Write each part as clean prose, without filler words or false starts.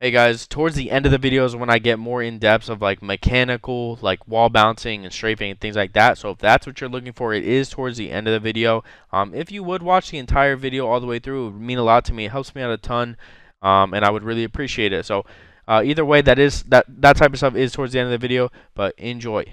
Hey guys, towards the end of the videos when I get more in depth of like mechanical, like wall bouncing and strafing and things like that. So if that's what you're looking for, it is towards the end of the video. If you would watch the entire video all the way through, it would mean a lot to me. It helps me out a ton, and I would really appreciate it. So either way, that type of stuff is towards the end of the video. But enjoy.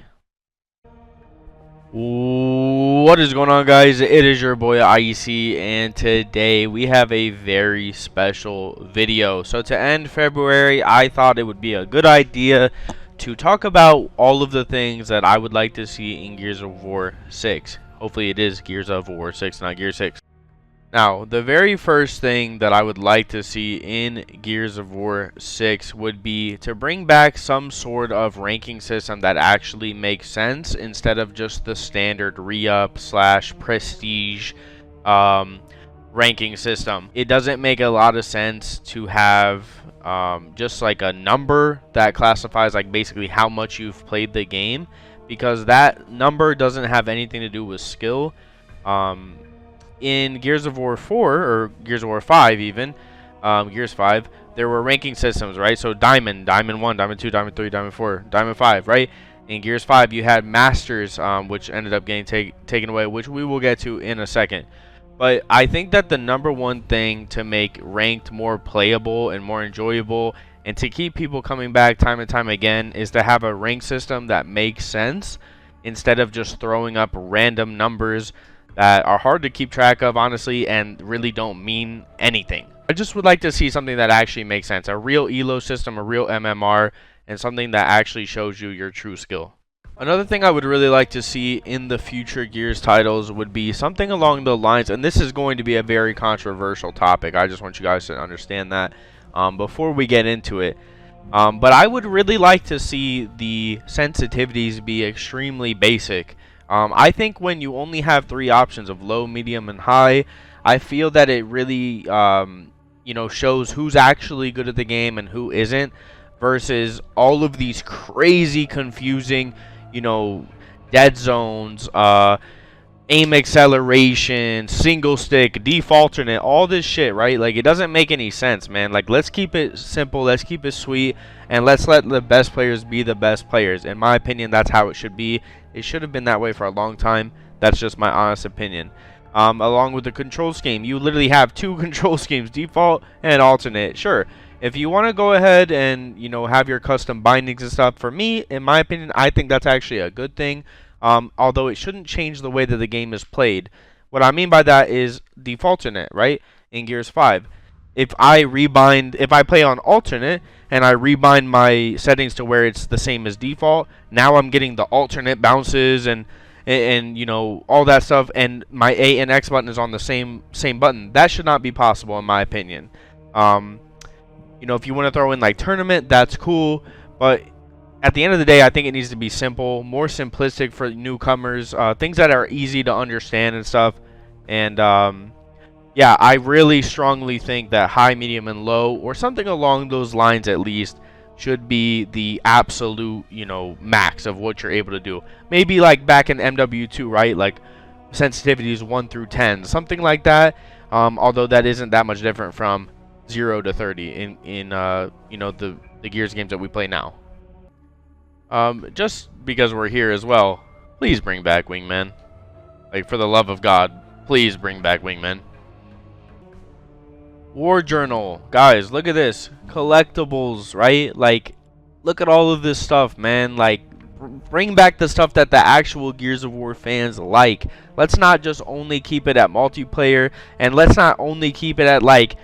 What is going on, guys? It is your boy IEC, and today we have a very special video. So to end February, I thought it would be a good idea to talk about all of the things that I would like to see in Gears of War 6. Hopefully it is Gears of War 6, not Gear 6. Now, the very first thing that I would like to see in Gears of War 6 would be to bring back some sort of ranking system that actually makes sense instead of just the standard re-up / prestige ranking system. It doesn't make a lot of sense to have just like a number that classifies like basically how much you've played the game, because that number doesn't have anything to do with skill. In Gears of War 4, or Gears of War 5 even, Gears 5, there were ranking systems, right? So Diamond 1, Diamond 2, Diamond 3, Diamond 4, Diamond 5, right? In Gears 5, you had Masters, which ended up getting taken away, which we will get to in a second. But I think that the number one thing to make ranked more playable and more enjoyable, and to keep people coming back time and time again, is to have a rank system that makes sense instead of just throwing up random numbers that are hard to keep track of, honestly, and really don't mean anything. I just would like to see something that actually makes sense. A real ELO system, a real MMR, and something that actually shows you your true skill. Another thing I would really like to see in the future Gears titles would be something along the lines, and this is going to be a very controversial topic. I just want you guys to understand that before we get into it. But I would really like to see the sensitivities be extremely basic. I think when you only have three options of low, medium, and high, I feel that it really, shows who's actually good at the game and who isn't, versus all of these crazy, confusing, dead zones, aim acceleration, single stick, default alternate, all this shit, right? Like, it doesn't make any sense, man. Like, let's keep it simple, let's keep it sweet, and let's let the best players be the best players. In my opinion, that's how it should be. It should have been that way for a long time. That's just my honest opinion. Along with the control scheme, you literally have two control schemes, default and alternate. Sure, if you want to go ahead and have your custom bindings and stuff, for me, in my opinion, I think that's actually a good thing. Although it shouldn't change the way that the game is played. What I mean by that is default alternate, right? In Gears 5, if I play on alternate and I rebind my settings to where it's the same as default, now I'm getting the alternate bounces and all that stuff, and my A and X button is on the same button. That should not be possible, in my opinion. If you want to throw in like tournament, that's cool, but at the end of the day, I think it needs to be simple, more simplistic for newcomers, things that are easy to understand and stuff. And yeah, I really strongly think that high, medium, and low, or something along those lines at least, should be the absolute, max of what you're able to do. Maybe like back in MW2, right? Like sensitivities 1 through 10, something like that. Although that isn't that much different from 0 to 30 in the Gears games that we play now. Just because we're here as well, please bring back Wingman. Like, for the love of God, please bring back Wingman. War Journal. Guys, look at this. Collectibles, right? Like, look at all of this stuff, man. Like, bring back the stuff that the actual Gears of War fans like. Let's not just only keep it at multiplayer, and let's not only keep it at, like,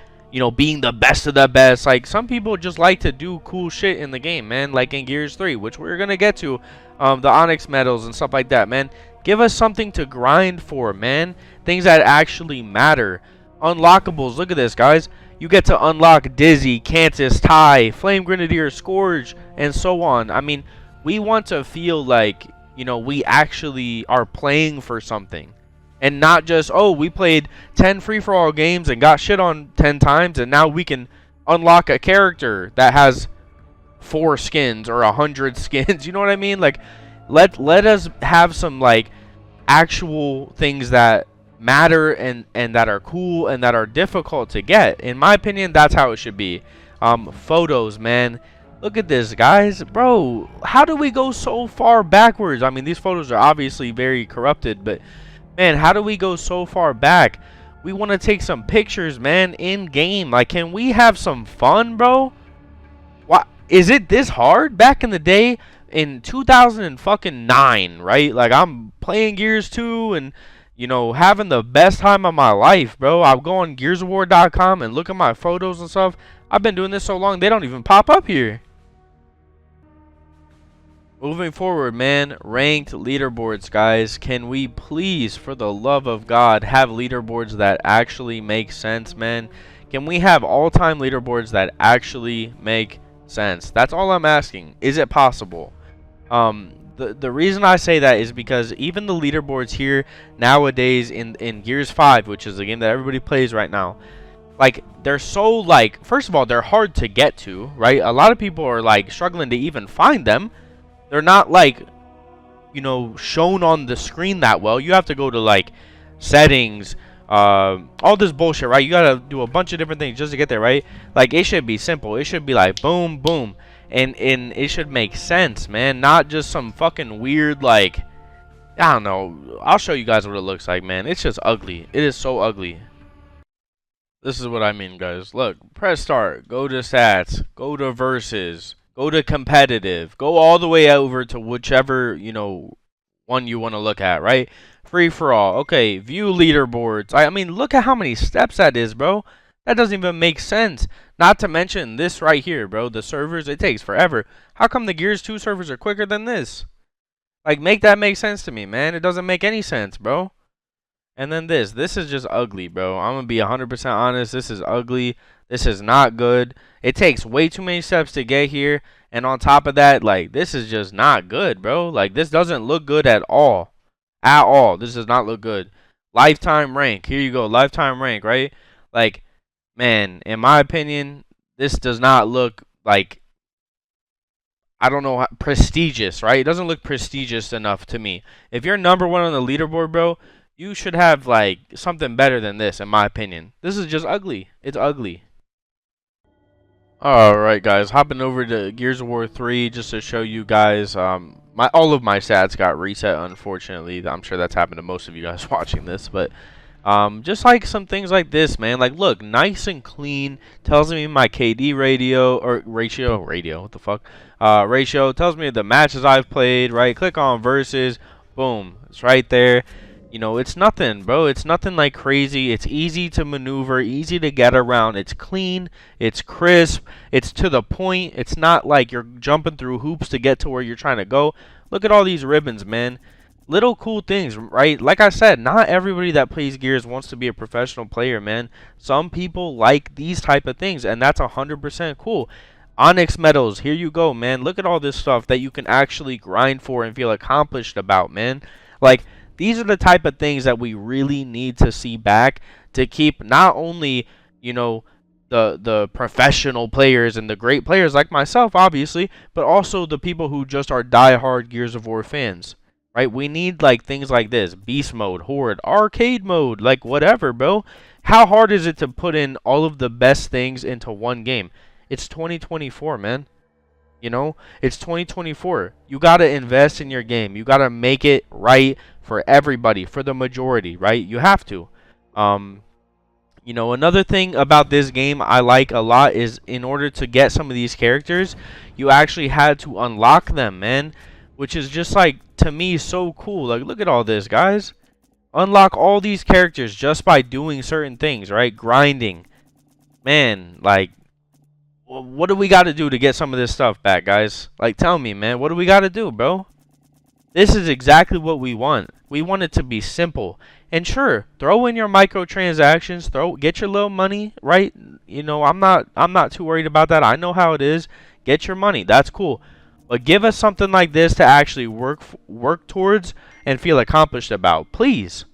being the best of the best. Like, some people just like to do cool shit in the game, man. Like in Gears 3, which we're gonna get to, the Onyx medals and stuff like that, man. Give us something to grind for, man. Things that actually matter. Unlockables. Look at this, guys. You get to unlock Dizzy, Cantus, Ty, Flame Grenadier, Scourge, and so on. I mean, we want to feel like, we actually are playing for something. And not just, oh, we played 10 free-for-all games and got shit on 10 times, and now we can unlock a character that has 4 skins or 100 skins. You know what I mean? Like, let us have some, like, actual things that matter and that are cool and that are difficult to get. In my opinion, that's how it should be. Photos, man. Look at this, guys. Bro, how do we go so far backwards? I mean, these photos are obviously very corrupted, but man, how do we go so far back? We want to take some pictures, man, in game. Like, can we have some fun, bro? Why is it this hard? Back in the day, in 2009, right? Like, I'm playing Gears 2 and, you know, having the best time of my life, bro. I'll go on gearsofwar.com and look at my photos and stuff. I've been doing this so long, they don't even pop up here. Moving forward, man, ranked leaderboards, guys. Can we please, for the love of God, have leaderboards that actually make sense, man? Can we have all-time leaderboards that actually make sense? That's all I'm asking. Is it possible? The reason I say that is because even the leaderboards here nowadays in Gears 5, which is the game that everybody plays right now, like, they're so, like, first of all, they're hard to get to, right? A lot of people are, like, struggling to even find them. They're not, like, you know, shown on the screen that well. You have to go to, like, settings, all this bullshit, right? You gotta do a bunch of different things just to get there, right? Like, it should be simple. It should be like boom, boom, and it should make sense, man. Not just some fucking weird, like, I don't know. I'll show you guys what it looks like, man. It's just ugly. It is so ugly. This is what I mean, guys. Look, press start, go to stats, go to versus, go to competitive, go all the way over to whichever, you know, one you want to look at, right? Free for all. Okay, view leaderboards. I mean, look at how many steps that is, bro. That doesn't even make sense. Not to mention this right here, bro. The servers, it takes forever. How come the Gears 2 servers are quicker than this? Like, make that make sense to me, man. It doesn't make any sense, bro. And then this is just ugly, bro. I'm going to be 100% honest. This is ugly. This is not good. It takes way too many steps to get here. And on top of that, like, this is just not good, bro. Like, this doesn't look good at all. At all. This does not look good. Lifetime rank. Here you go. Lifetime rank, right? Like, man, in my opinion, this does not look like, I don't know, prestigious, right? It doesn't look prestigious enough to me. If you're #1 on the leaderboard, bro, you should have, like, something better than this, in my opinion. This is just ugly. It's ugly. Alright, guys. Hopping over to Gears of War 3 just to show you guys. All of my stats got reset, unfortunately. I'm sure that's happened to most of you guys watching this. But just like some things like this, man. Like, look, nice and clean. Tells me my KD ratio. What the fuck? Ratio. Tells me the matches I've played, right? Click on versus. Boom. It's right there. You know, it's nothing, bro. It's nothing like crazy. It's easy to maneuver, easy to get around. It's clean. It's crisp. It's to the point. It's not like you're jumping through hoops to get to where you're trying to go. Look at all these ribbons, man. Little cool things, right? Like I said, not everybody that plays Gears wants to be a professional player, man. Some people like these type of things, and that's 100% cool. Onyx medals, here you go, man. Look at all this stuff that you can actually grind for and feel accomplished about, man. Like, these are the type of things that we really need to see back to keep not only, you know, the professional players and the great players like myself, obviously, but also the people who just are diehard Gears of War fans, right? We need, like, things like this: beast mode, horde, arcade mode, like, whatever, bro. How hard is it to put in all of the best things into one game? It's 2024, man. You know, it's 2024. You got to invest in your game. You got to make it right for everybody, for the majority, right? You have to. You know, another thing about this game I like a lot is in order to get some of these characters, you actually had to unlock them, man, which is just, like, to me, so cool. Like, look at all this, guys. Unlock all these characters just by doing certain things, right? Grinding. Man, like, what do we got to do to get some of this stuff back, guys? Like, tell me, man. What do we got to do, bro? This is exactly what we want. We want it to be simple. And sure, throw in your microtransactions, get your little money, right? You know, I'm not too worried about that. I know how it is. Get your money. That's cool. But give us something like this to actually work towards and feel accomplished about, please.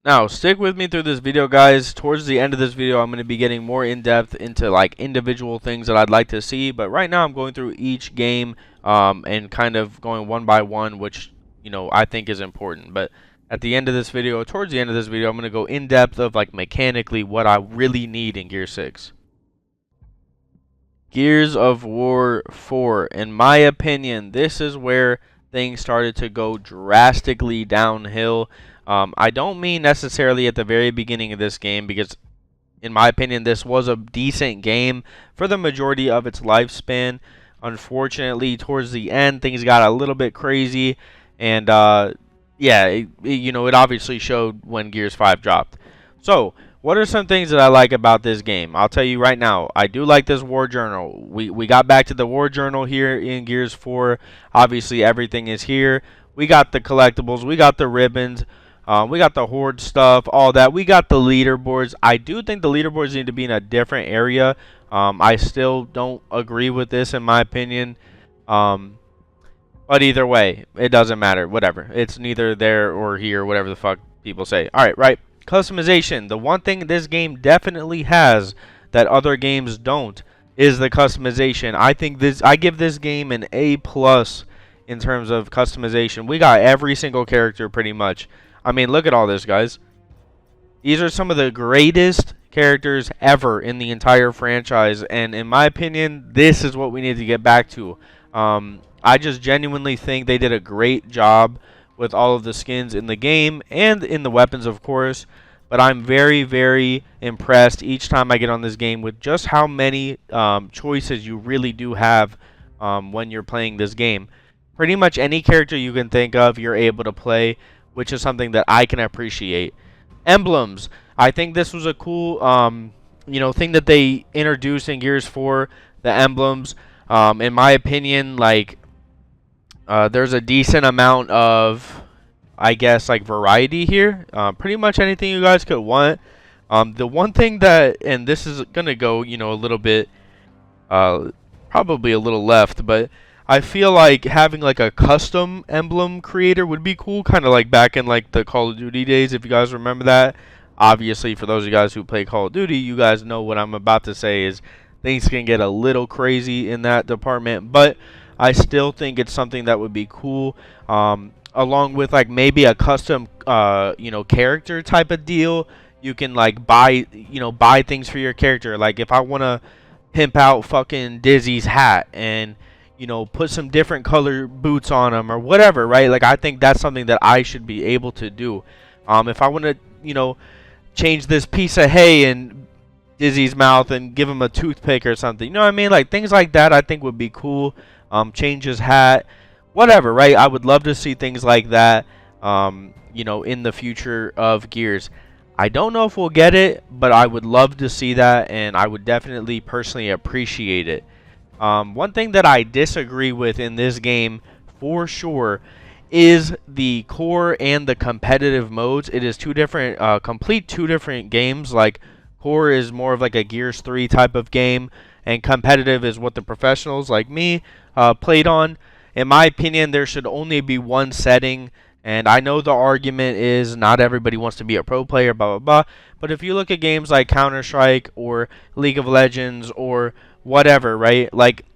Now, stick with me through this video, guys. Towards the end of this video, I'm going to be getting more in-depth into, like, individual things that I'd like to see. But right now, I'm going through each game and kind of going one by one, which, you know, I think is important. But at the end of this video, towards the end of this video, I'm going to go in-depth of, like, mechanically what I really need in Gear 6. Gears of War 4. In my opinion, this is where things started to go drastically downhill. I don't mean necessarily at the very beginning of this game, because in my opinion, this was a decent game for the majority of its lifespan. Unfortunately, towards the end, things got a little bit crazy, and yeah, it obviously showed when Gears 5 dropped. So, what are some things that I like about this game? I'll tell you right now. I do like this war journal. We got back to the war journal here in Gears 4. Obviously, everything is here. We got the collectibles. We got the ribbons. We got the horde stuff, all that. We got the leaderboards. I do think the leaderboards need to be in a different area. I still don't agree with this, in my opinion. But either way, it doesn't matter. Whatever. It's neither there or here, whatever the fuck people say. All right, right. Customization. The one thing this game definitely has that other games don't is the customization. I give this game an A+ in terms of customization. We got every single character pretty much. I mean, look at all this, guys. These are some of the greatest characters ever in the entire franchise, and in my opinion, this is what we need to get back to. I just genuinely think they did a great job with all of the skins in the game and in the weapons, of course. But I'm very, very impressed each time I get on this game with just how many choices you really do have when you're playing this game. Pretty much any character you can think of, you're able to play, which is something that I can appreciate. Emblems. I think this was a cool, thing that they introduced in Gears 4. The emblems. In my opinion, like, there's a decent amount of, I guess, like, variety here. Pretty much anything you guys could want. The one thing that, and this is gonna go, a little bit, probably a little left, but I feel like having like a custom emblem creator would be cool, kind of like back in like the Call of Duty days, if you guys remember that. Obviously, for those of you guys who play Call of Duty, you guys know what I'm about to say is things can get a little crazy in that department, but I still think it's something that would be cool, along with like maybe a custom, character type of deal. You can like buy things for your character. Like if I want to pimp out fucking Dizzy's hat and put some different color boots on him or whatever, right? Like I think that's something that I should be able to do. If I want to, change this piece of hay in Dizzy's mouth and give him a toothpick or something, you know what I mean? Like things like that I think would be cool. Change his hat, whatever, right? I would love to see things like that, in the future of Gears. I don't know if we'll get it, but I would love to see that, and I would definitely personally appreciate it. One thing that I disagree with in this game, for sure, is the core and the competitive modes. It is two different games. Like, core is more of like a Gears 3 type of game, and competitive is what the professionals like me played on. In my opinion, there should only be one setting. And I know the argument is not everybody wants to be a pro player, blah, blah, blah. But if you look at games like Counter-Strike or League of Legends or whatever, right? Like,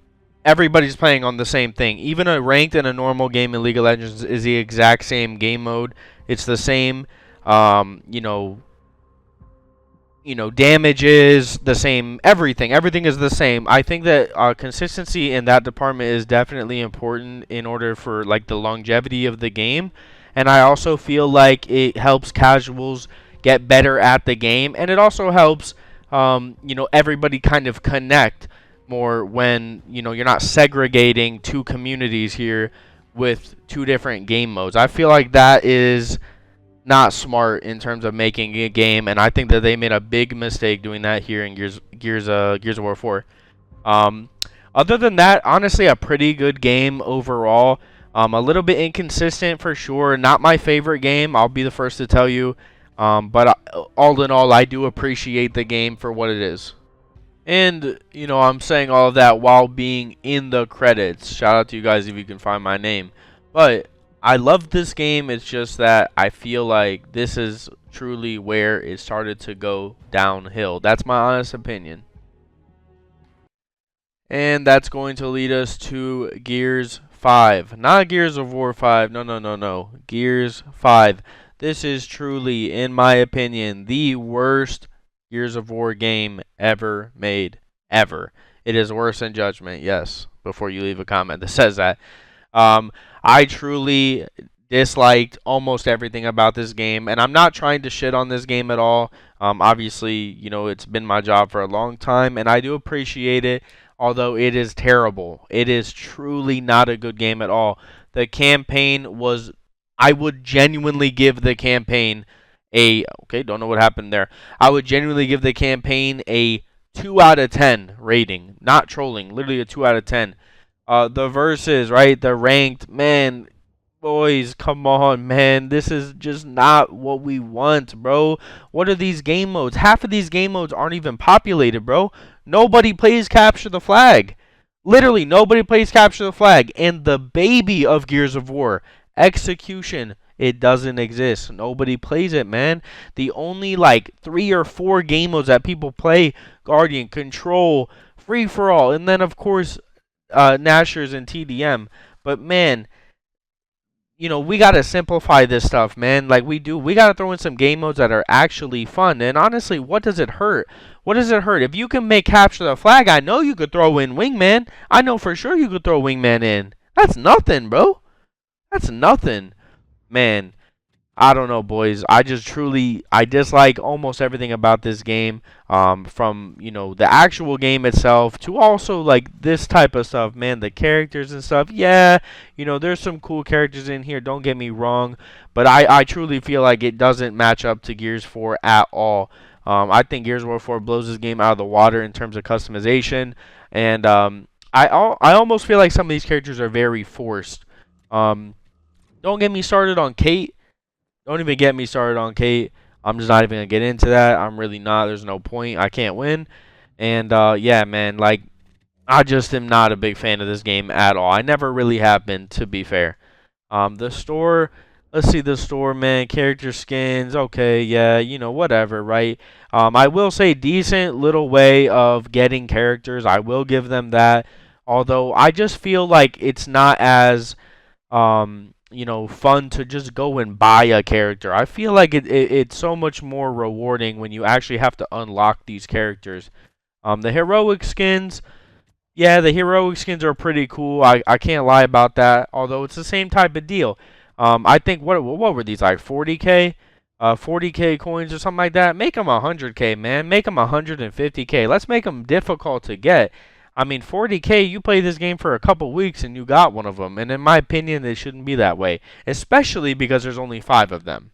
everybody's playing on the same thing. Even a ranked and a normal game in League of Legends is the exact same game mode. It's the same, damage is the same. Everything is the same. I think that consistency in that department is definitely important in order for like the longevity of the game. And I also feel like it helps casuals get better at the game, and it also helps everybody kind of connect more when you're not segregating two communities here with two different game modes. I feel like that is not smart in terms of making a game, and I think that they made a big mistake doing that here in Gears of War 4. Other than that, honestly, a pretty good game overall. A little bit inconsistent for sure. Not my favorite game, I'll be the first to tell you. But all in all, I do appreciate the game for what it is. And, I'm saying all of that while being in the credits. Shout out to you guys if you can find my name. But I love this game. It's just that I feel like this is truly where it started to go downhill. That's my honest opinion. And that's going to lead us to Gears 5. Not Gears of War 5. No. Gears 5. This is truly, in my opinion, the worst Gears of War game ever made. Ever. It is worse than Judgment, yes, before you leave a comment that says that. Um, I truly disliked almost everything about this game, and I'm not trying to shit on this game at all. Obviously, you know, it's been my job for a long time, and I do appreciate it, although it is terrible. It is truly not a good game at all. The campaign was, I would genuinely give the campaign a, okay, don't know what happened there. I would genuinely give the campaign a 2 out of 10 rating. Not trolling, literally a 2 out of 10. The verses, right? The ranked, man, boys, come on, man. This is just not what we want, bro. What are these game modes? Half of these game modes aren't even populated, bro. Nobody plays Capture the Flag. Literally, nobody plays Capture the Flag. And the baby of Gears of War, Execution, it doesn't exist. Nobody plays it, man. The only like 3 or 4 game modes that people play, Guardian, Control, Free for All, and then of course Nashers and TDM. But man, you know, we gotta simplify this stuff, man. Like we do, we gotta throw in some game modes that are actually fun. And honestly, what does it hurt? What does it hurt? If you can make Capture the Flag, I know you could throw in Wingman. I know for sure you could throw Wingman in. That's nothing, bro. That's nothing, man. I don't know, boys. I just truly, I dislike almost everything about this game. From, you know, the actual game itself to also like this type of stuff, man. The characters and stuff. Yeah, you know, there's some cool characters in here. Don't get me wrong, but I truly feel like it doesn't match up to Gears 4 at all. I think Gears of War 4 blows this game out of the water in terms of customization, and I almost feel like some of these characters are very forced. Don't get me started on Kate. Don't even get me started on Kate. I'm just not even going to get into that. I'm really not. There's no point. I can't win. And, yeah, man, like, I just am not a big fan of this game at all. I never really have been, to be fair. The store, let's see the store, man. Character skins, okay, yeah, you know, whatever, right? I will say decent little way of getting characters. I will give them that. Although, I just feel like it's not as you know, fun to just go and buy a character. I feel like it's so much more rewarding when you actually have to unlock these characters. The heroic skins, yeah, the heroic skins are pretty cool. I can't lie about that. Although it's the same type of deal. I think what were these like 40K? 40K coins or something like that. Make them 100K, man. Make them 150K. Let's make them difficult to get. I mean, 40K, you play this game for a couple weeks and you got one of them. And in my opinion, they shouldn't be that way. Especially because there's only 5 of them.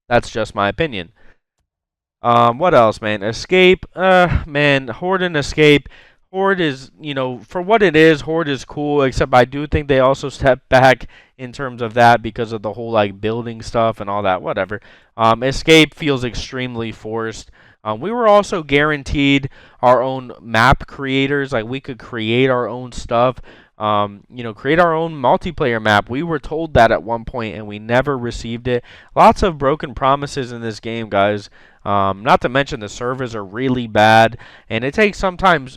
That's just my opinion. What else, man? Escape. Man, Horde and Escape. Horde is, you know, for what it is, Horde is cool. Except I do think they also step back in terms of that because of the whole, like, building stuff and all that. Whatever. Escape feels extremely forced. We were also guaranteed our own map creators. Like, we could create our own stuff. You know, create our own multiplayer map. We were told that at one point, and we never received it. Lots of broken promises in this game, guys. Not to mention the servers are really bad, and it takes sometimes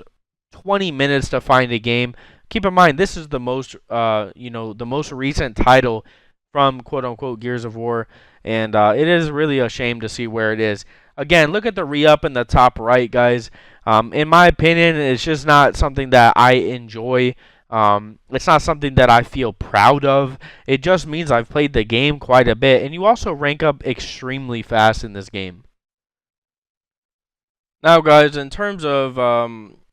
20 minutes to find a game. Keep in mind, this is the most, you know, the most recent title from quote-unquote Gears of War, and it is really a shame to see where it is. Again, look at the re-up in the top right, guys. In my opinion, it's just not something that I enjoy. It's not something that I feel proud of. It just means I've played the game quite a bit, and you also rank up extremely fast in this game. Now, guys, in terms of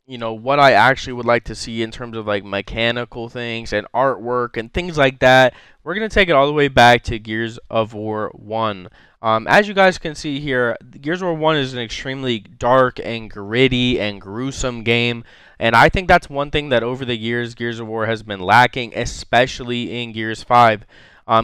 you know, what I actually would like to see in terms of like mechanical things and artwork and things like that, we're gonna take it all the way back to Gears of War 1. As you guys can see here, Gears of War 1 is an extremely dark and gritty and gruesome game, and I think that's one thing that over the years Gears of War has been lacking, especially in Gears 5.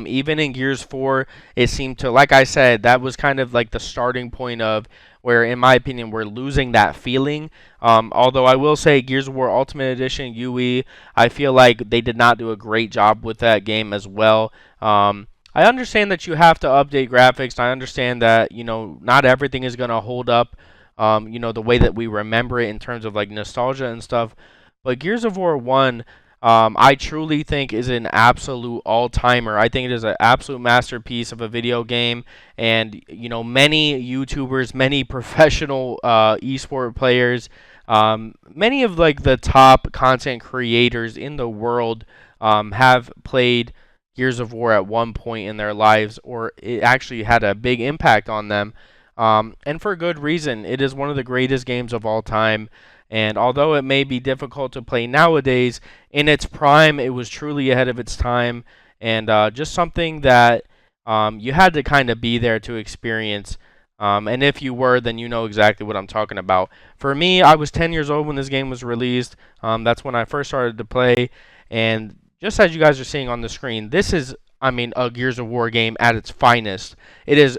Even in Gears 4, it seemed to, like I said, that was kind of like the starting point of where, in my opinion, we're losing that feeling. Although I will say Gears of War Ultimate Edition UE, I feel like they did not do a great job with that game as well. I understand that you have to update graphics. I understand that, you know, not everything is going to hold up, you know, the way that we remember it in terms of like nostalgia and stuff. But Gears of War 1, I truly think is an absolute all-timer. I think it is an absolute masterpiece of a video game, and you know, many YouTubers, many professional esport players, Many of like the top content creators in the world have played Gears of War at one point in their lives, or it actually had a big impact on them. And for good reason. It is one of the greatest games of all time. And although it may be difficult to play nowadays, in its prime, it was truly ahead of its time, and just something that you had to kind of be there to experience. And if you were, then you know exactly what I'm talking about. For me, I was 10 years old when this game was released. That's when I first started to play. And just as you guys are seeing on the screen, this is, I mean, a Gears of War game at its finest. It is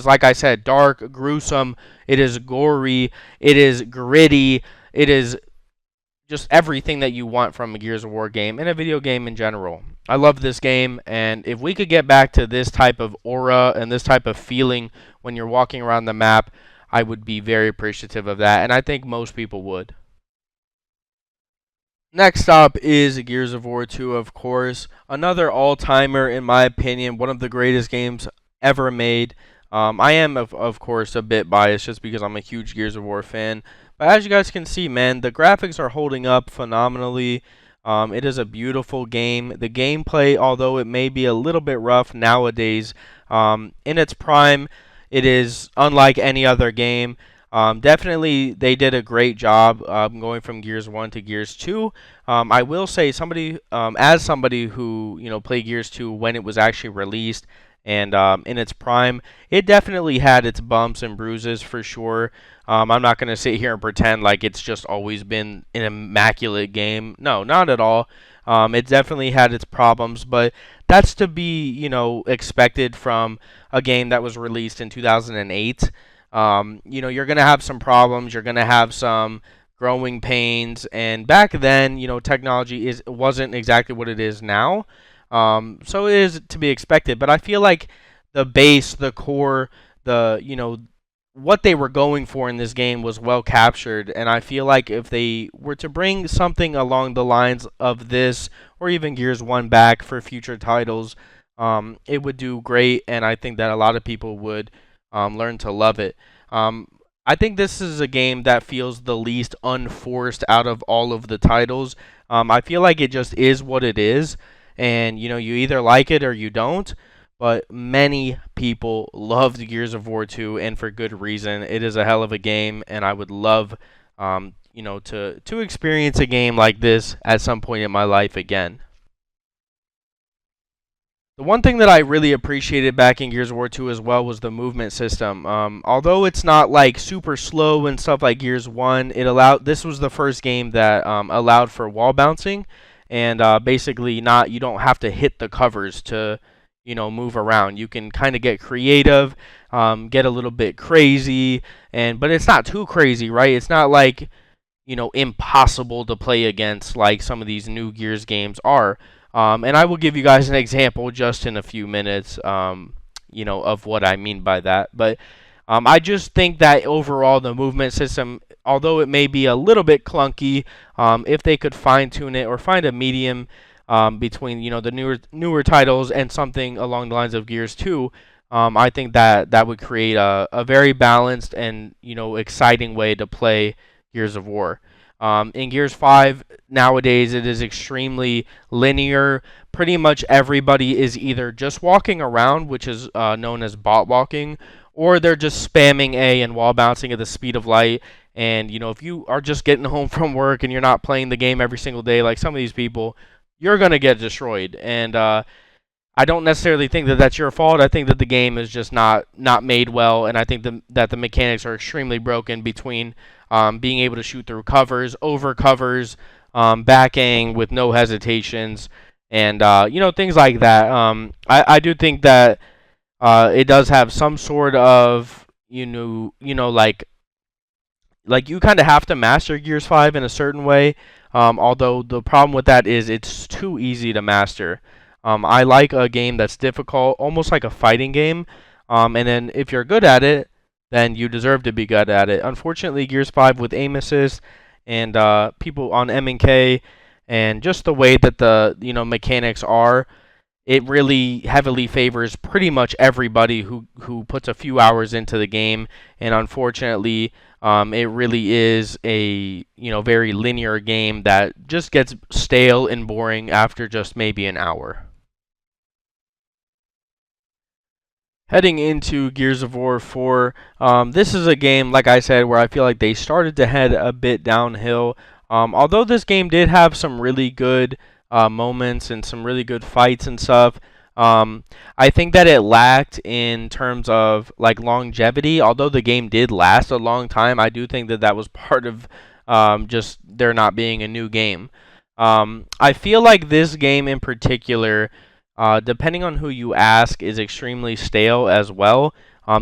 like I said, dark, gruesome. It is gory. It is gritty. It is just everything that you want from a Gears of War game and a video game in general. I love this game, and if we could get back to this type of aura and this type of feeling when you're walking around the map, I would be very appreciative of that, and I think most people would. Next up is Gears of War 2, of course. Another all-timer, in my opinion, one of the greatest games ever made. I am, of course, a bit biased just because I'm a huge Gears of War fan. But as you guys can see, man, the graphics are holding up phenomenally. It is a beautiful game. The gameplay, although it may be a little bit rough nowadays, in its prime, it is unlike any other game. Definitely, they did a great job going from Gears 1 to Gears 2. I will say, as somebody who played Gears 2 when it was actually released and in its prime, it definitely had its bumps and bruises for sure. I'm not going to sit here and pretend like it's just always been an immaculate game. No, not at all. It definitely had its problems, but that's to be, expected from a game that was released in 2008. You're going to have some problems. You're going to have some growing pains. And back then, technology wasn't exactly what it is now. So it is to be expected. But I feel like the base, the core, what they were going for in this game was well captured. And I feel like if they were to bring something along the lines of this, or even Gears 1 back for future titles, it would do great. And I think that a lot of people would learn to love it. I think this is a game that feels the least unforced out of all of the titles. I feel like it just is what it is, and you either like it or you don't. But many people loved Gears of War 2, and for good reason. It is a hell of a game, and I would love, to experience a game like this at some point in my life again. The one thing that I really appreciated back in Gears of War 2 as well was the movement system. Although it's not like super slow and stuff like Gears 1, this was the first game that allowed for wall bouncing, and basically you don't have to hit the covers to move around. You can kind of get creative, get a little bit crazy, but it's not too crazy, right? It's not like impossible to play against like some of these new Gears games are. And I will give you guys an example just in a few minutes, of what I mean by that. But I just think that overall the movement system, although it may be a little bit clunky, if they could fine-tune it or find a medium between the newer titles and something along the lines of Gears 2, I think that would create a very balanced and exciting way to play Gears of War. In Gears 5, nowadays, it is extremely linear. Pretty much everybody is either just walking around, which is known as bot walking, or they're just spamming A and wall bouncing at the speed of light. And, if you are just getting home from work and you're not playing the game every single day like some of these people, you're going to get destroyed. And I don't necessarily think that that's your fault. I think that the game is just not made well, and I think that the mechanics are extremely broken between being able to shoot through covers, over covers, backing with no hesitations, and things like that. I do think that it does have some sort of like you kind of have to master Gears 5 in a certain way. Although the problem with that is it's too easy to master. I like a game that's difficult, almost like a fighting game. And then if you're good at it, then you deserve to be good at it. Unfortunately, Gears 5 with aim assist and people on M&K and just the way that the mechanics are, it really heavily favors pretty much everybody who puts a few hours into the game. And unfortunately, It really is a very linear game that just gets stale and boring after just maybe an hour. Heading into Gears of War 4, this is a game, like I said, where I feel like they started to head a bit downhill. Although this game did have some really good moments and some really good fights and stuff, I think that it lacked in terms of like longevity. Although the game did last a long time, I do think that that was part of just there not being a new game. I feel like this game in particular, depending on who you ask, is extremely stale as well.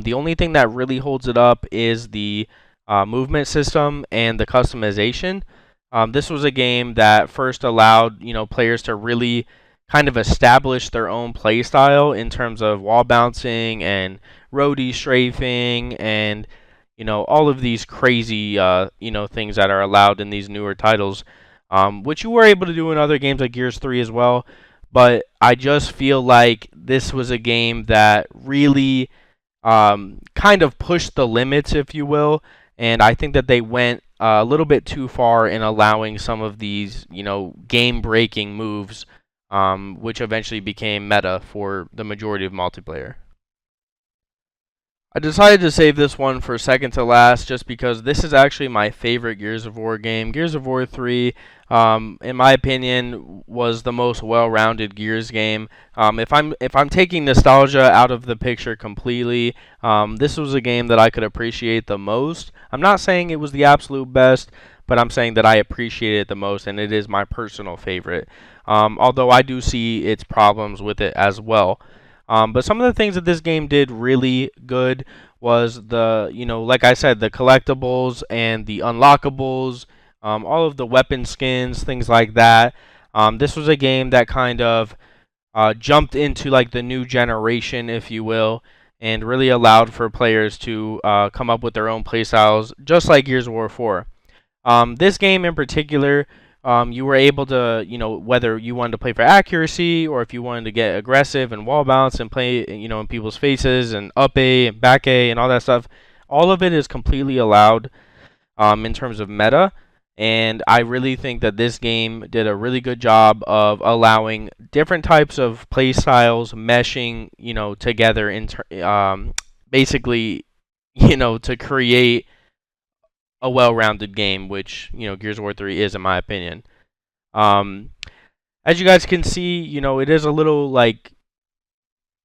The only thing that really holds it up is the movement system and the customization. This was a game that first allowed players to really kind of establish their own play style in terms of wall bouncing and roadie strafing and all of these crazy things that are allowed in these newer titles, which you were able to do in other games like Gears 3 as well. But I just feel like this was a game that really kind of pushed the limits, if you will. And I think that they went a little bit too far in allowing some of these, game-breaking moves, which eventually became meta for the majority of multiplayer. I decided to save this one for second to last just because this is actually my favorite Gears of War game. Gears of War 3, in my opinion, was the most well-rounded Gears game. If I'm taking nostalgia out of the picture completely, this was a game that I could appreciate the most. I'm not saying it was the absolute best, but I'm saying that I appreciate it the most, and it is my personal favorite. Although I do see its problems with it as well. But some of the things that this game did really good was like I said, the collectibles and the unlockables, all of the weapon skins, things like that. This was a game that kind of jumped into like the new generation, if you will, and really allowed for players to come up with their own playstyles, just like Gears of War 4. This game in particular, you were able to, whether you wanted to play for accuracy or if you wanted to get aggressive and wall bounce and play, in people's faces and up A and back A and all that stuff, all of it is completely allowed in terms of meta. And I really think that this game did a really good job of allowing different types of play styles meshing, together basically, to create a well-rounded game, which Gears of War 3 is, in my opinion. As you guys can see, it is a little like,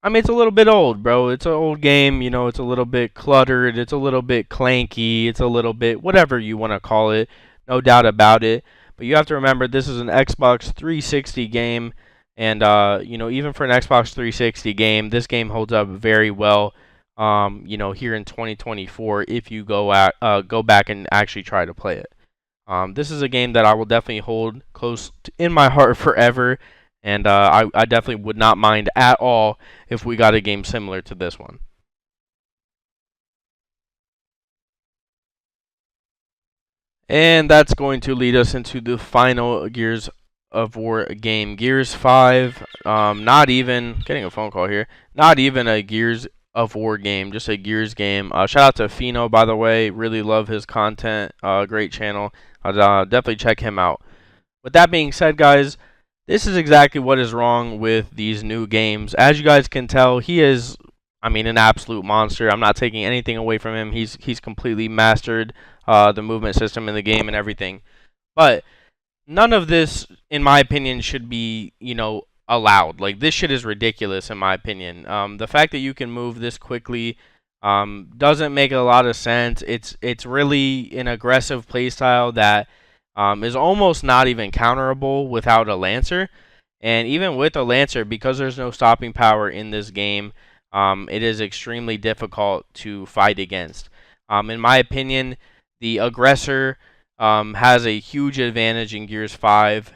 it's a little bit old, bro. It's an old game. It's a little bit cluttered. It's a little bit clanky. It's a little bit whatever you want to call it. No doubt about it. But you have to remember, this is an Xbox 360 game, and even for an Xbox 360 game, this game holds up very well. Here in 2024, if you go back and actually try to play it. This is a game that I will definitely hold close in my heart forever, and I definitely would not mind at all if we got a game similar to this one. And that's going to lead us into the final Gears of War game, Gears 5. Not even getting a phone call here. Not even a Gears of War game, just a Gears game. Shout out to Fino, by the way. Really love his content. Great channel. Definitely check him out. With that being said, guys, this is exactly what is wrong with these new games. As you guys can tell, he is, an absolute monster. I'm not taking anything away from him. He's completely mastered the movement system in the game and everything. But none of this, in my opinion, should be, allowed. Like, this shit is ridiculous, in my opinion. The fact that you can move this quickly doesn't make a lot of sense. It's really an aggressive playstyle that is almost not even counterable without a Lancer. And even with a Lancer, because there's no stopping power in this game, it is extremely difficult to fight against. In my opinion, the aggressor has a huge advantage in Gears 5.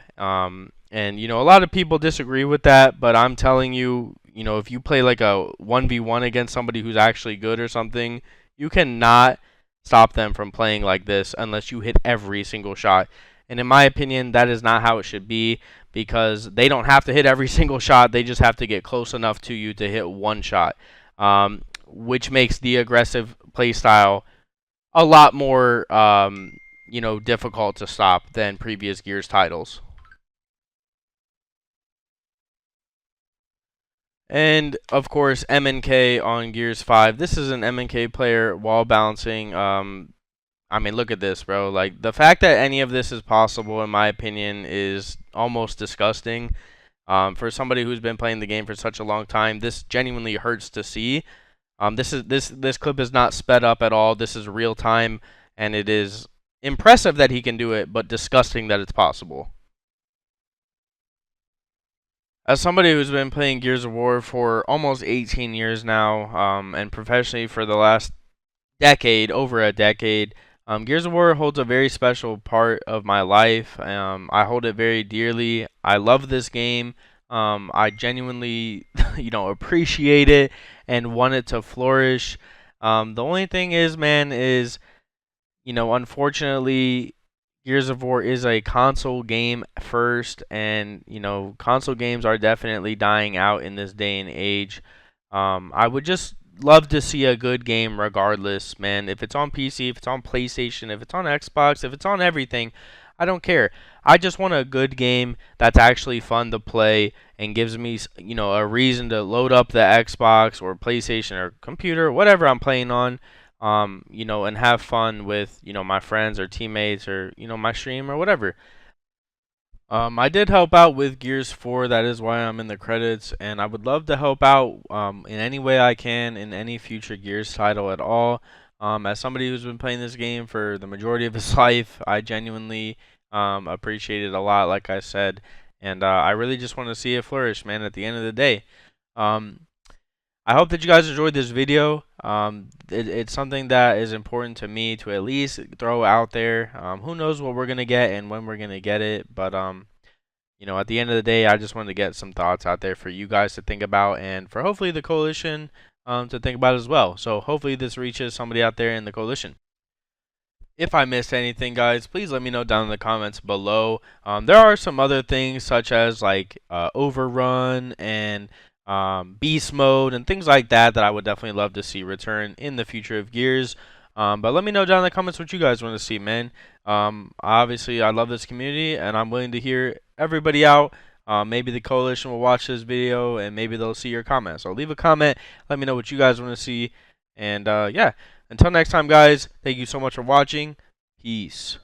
And, a lot of people disagree with that, but I'm telling you, if you play like a 1v1 against somebody who's actually good or something, you cannot stop them from playing like this unless you hit every single shot. And in my opinion, that is not how it should be, because they don't have to hit every single shot. They just have to get close enough to you to hit one shot, which makes the aggressive play style a lot more, difficult to stop than previous Gears titles. And of course, MNK on Gears 5. This is an MNK player wall balancing. I mean, look at this, bro. Like, the fact that any of this is possible, in my opinion, is almost disgusting. For somebody who's been playing the game for such a long time, this genuinely hurts to see. This clip is not sped up at all. This is real time, and it is impressive that he can do it, but disgusting that it's possible. As somebody who's been playing Gears of War for almost 18 years now, and professionally for the last decade, over a decade, Gears of War holds a very special part of my life. I hold it very dearly. I love this game. I genuinely, appreciate it and want it to flourish. The only thing is, man, is unfortunately, Gears of War is a console game first, and console games are definitely dying out in this day and age. I would just love to see a good game regardless, man. If it's on PC, if it's on PlayStation, if it's on Xbox, if it's on everything, I don't care. I just want a good game that's actually fun to play and gives me, a reason to load up the Xbox or PlayStation or computer, whatever I'm playing on, and have fun with, my friends or teammates or, my stream or whatever. I did help out with Gears 4. That is why I'm in the credits, and I would love to help out in any way I can in any future Gears title at all. As somebody who's been playing this game for the majority of his life, I genuinely appreciate it a lot, like I said, and I really just want to see it flourish, man. At the end of the day, um, I hope that you guys enjoyed this video. It's something that is important to me to at least throw out there. Who knows what we're gonna get and when we're gonna get it, but at the end of the day, I just wanted to get some thoughts out there for you guys to think about, and for hopefully the coalition to think about as well. So hopefully this reaches somebody out there in the coalition. If I missed anything, guys, please let me know down in the comments below. There are some other things such as like Overrun and Beast Mode and things like that that I would definitely love to see return in the future of Gears. But let me know down in the comments what you guys want to see, man. Obviously, I love this community, and I'm willing to hear everybody out. Maybe the coalition will watch this video, and maybe they'll see your comments. So leave a comment. Let me know what you guys want to see. And yeah, until next time, guys, thank you so much for watching. Peace.